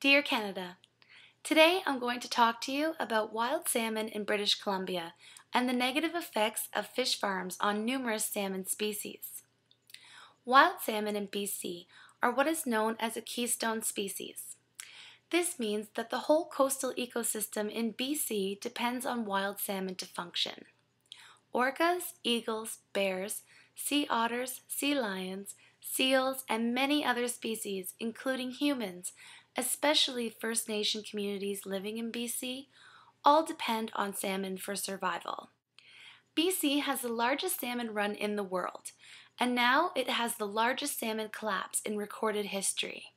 Dear Canada, today I'm going to talk to you about wild salmon in British Columbia and the negative effects of fish farms on numerous salmon species. Wild salmon in BC are what is known as a keystone species. This means that the whole coastal ecosystem in BC depends on wild salmon to function. Orcas, eagles, bears, sea otters, sea lions, seals, and many other species, including humans, especially First Nation communities living in BC, all depend on salmon for survival. BC has the largest salmon run in the world, and now it has the largest salmon collapse in recorded history.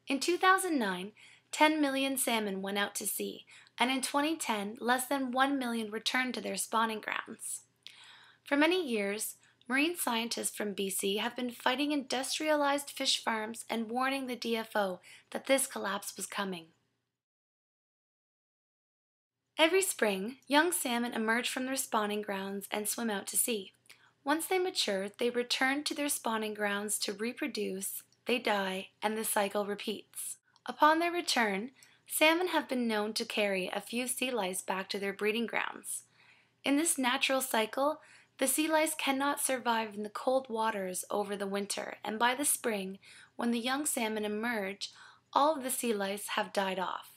In 2009, 10 million salmon went out to sea, and in 2010, less than 1 million returned to their spawning grounds. For many years, marine scientists from BC have been fighting industrialized fish farms and warning the DFO that this collapse was coming. Every spring, young salmon emerge from their spawning grounds and swim out to sea. Once they mature, they return to their spawning grounds to reproduce, they die, and the cycle repeats. Upon their return, salmon have been known to carry a few sea lice back to their breeding grounds. In this natural cycle, the sea lice cannot survive in the cold waters over the winter, and by the spring, when the young salmon emerge, all of the sea lice have died off.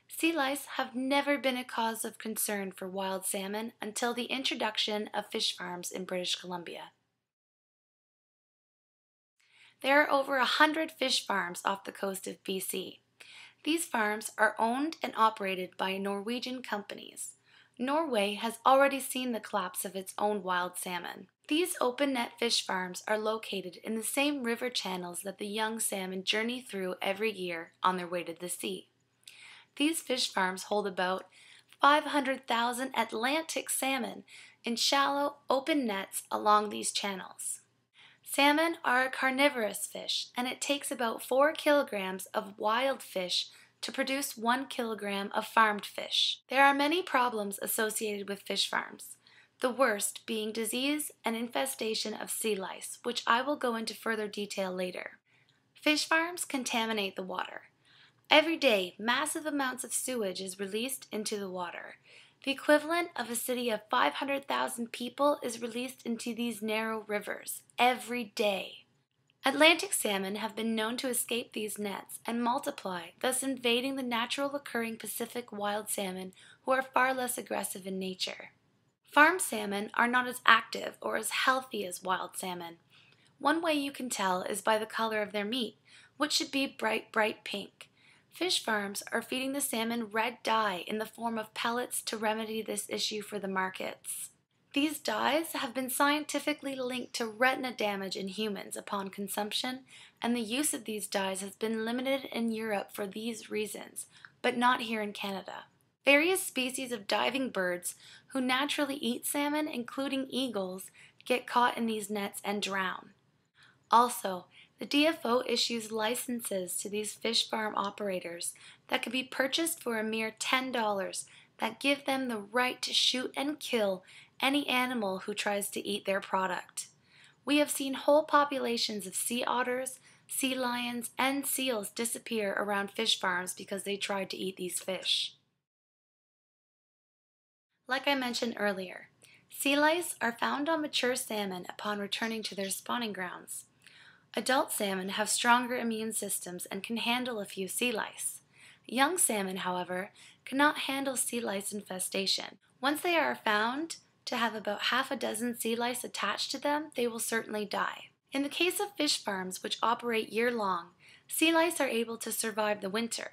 Sea lice have never been a cause of concern for wild salmon until the introduction of fish farms in British Columbia. There are over 100 fish farms off the coast of BC. These farms are owned and operated by Norwegian companies. Norway has already seen the collapse of its own wild salmon. These open net fish farms are located in the same river channels that the young salmon journey through every year on their way to the sea. These fish farms hold about 500,000 Atlantic salmon in shallow, open nets along these channels. Salmon are a carnivorous fish, and it takes about 4 kilograms of wild fish to produce 1 kilogram of farmed fish. There are many problems associated with fish farms, the worst being disease and infestation of sea lice, which I will go into further detail later. Fish farms contaminate the water. Every day, massive amounts of sewage is released into the water. The equivalent of a city of 500,000 people is released into these narrow rivers every day. Atlantic salmon have been known to escape these nets and multiply, thus invading the natural occurring Pacific wild salmon, who are far less aggressive in nature. Farm salmon are not as active or as healthy as wild salmon. One way you can tell is by the color of their meat, which should be bright pink. Fish farms are feeding the salmon red dye in the form of pellets to remedy this issue for the markets. These dyes have been scientifically linked to retina damage in humans upon consumption, and the use of these dyes has been limited in Europe for these reasons, but not here in Canada. Various species of diving birds who naturally eat salmon, including eagles, get caught in these nets and drown. Also, the DFO issues licenses to these fish farm operators that can be purchased for a mere $10 that give them the right to shoot and kill any animal who tries to eat their product. We have seen whole populations of sea otters, sea lions, and seals disappear around fish farms because they tried to eat these fish. Like I mentioned earlier, sea lice are found on mature salmon upon returning to their spawning grounds. Adult salmon have stronger immune systems and can handle a few sea lice. Young salmon, however, cannot handle sea lice infestation. Once they are found to have about half a dozen sea lice attached to them, they will certainly die. In the case of fish farms which operate year-long, sea lice are able to survive the winter.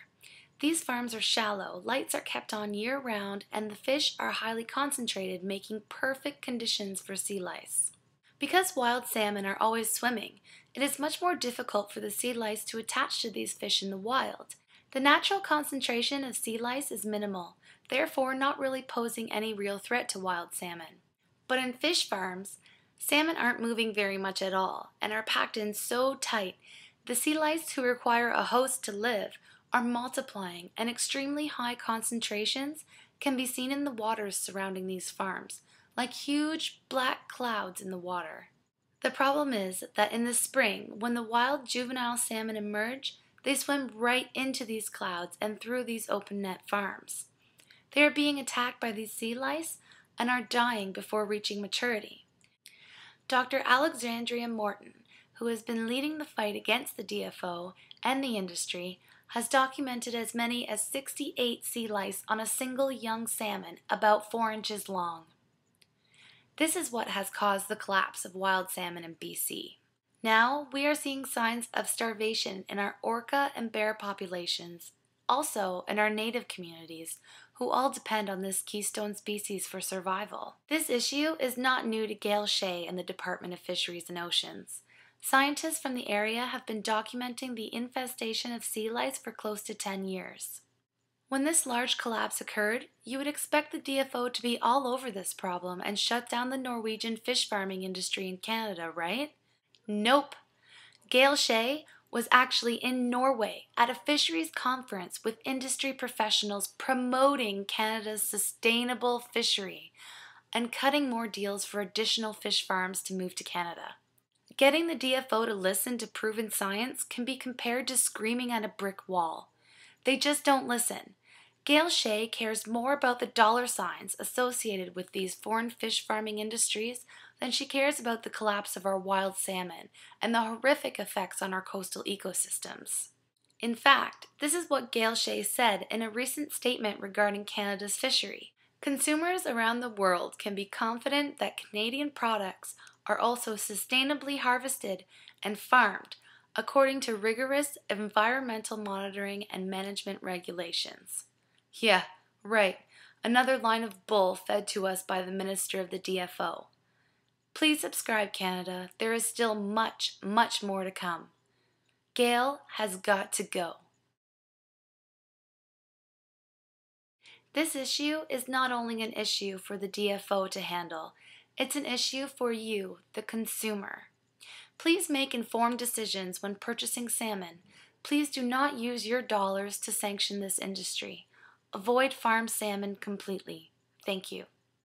These farms are shallow, lights are kept on year-round, and the fish are highly concentrated, making perfect conditions for sea lice. Because wild salmon are always swimming, it is much more difficult for the sea lice to attach to these fish in the wild. The natural concentration of sea lice is minimal, therefore not really posing any real threat to wild salmon. But in fish farms, salmon aren't moving very much at all and are packed in so tight, the sea lice who require a host to live are multiplying, and extremely high concentrations can be seen in the waters surrounding these farms, like huge black clouds in the water. The problem is that in the spring, when the wild juvenile salmon emerge, They swim right into these clouds and through these open net farms. They are being attacked by these sea lice and are dying before reaching maturity. Dr. Alexandria Morton, who has been leading the fight against the DFO and the industry, has documented as many as 68 sea lice on a single young salmon about 4 inches long. This is what has caused the collapse of wild salmon in BC. Now we are seeing signs of starvation in our orca and bear populations, also in our native communities, who all depend on this keystone species for survival. This issue is not new to Gail Shea and the Department of Fisheries and Oceans. Scientists from the area have been documenting the infestation of sea lice for close to 10 years. When this large collapse occurred, you would expect the DFO to be all over this problem and shut down the Norwegian fish farming industry in Canada, right? Nope. Gail Shea was actually in Norway at a fisheries conference with industry professionals promoting Canada's sustainable fishery and cutting more deals for additional fish farms to move to Canada. Getting the DFO to listen to proven science can be compared to screaming at a brick wall. They just don't listen. Gail Shea cares more about the dollar signs associated with these foreign fish farming industries than she cares about the collapse of our wild salmon and the horrific effects on our coastal ecosystems. In fact, this is what Gail Shea said in a recent statement regarding Canada's fishery. Consumers around the world can be confident that Canadian products are also sustainably harvested and farmed according to rigorous environmental monitoring and management regulations. Yeah, right. Another line of bull fed to us by the Minister of the DFO. Please subscribe, Canada. There is still much, much more to come. Gail has got to go. This issue is not only an issue for the DFO to handle, it's an issue for you, the consumer. Please make informed decisions when purchasing salmon. Please do not use your dollars to sanction this industry. Avoid farm salmon completely. Thank you.